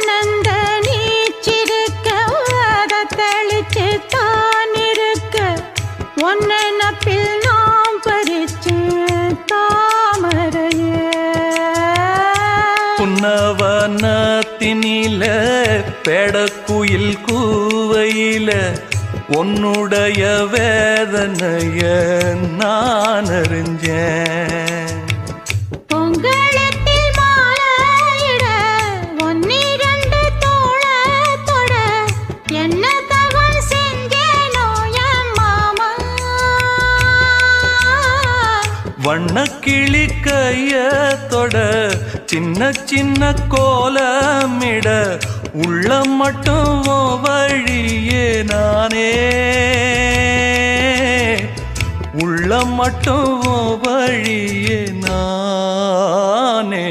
நந்த நீச்சிருக்க அதை தெளிச்சு தான் இருக்க ஒன்ன நப்பில் நாம் பறிச்சு தாமரைய புன்னவனத்தினில பெடக்குயில் கூவையில உன்னுடைய வேதனைய நான் அறிஞ்சேன். பொங்கலத்தில் மாலையிட ஒன்னிரண்டு தோளத்தொட என்ன தவறு செஞ்சேனோ என் மாமா. வண்ணக்கிளி கையத்தொட சின்ன சின்ன கோலமிட உள்ளம் மட்டும் வழியே நானே உள்ளம் மட்டும் வழியே நானே.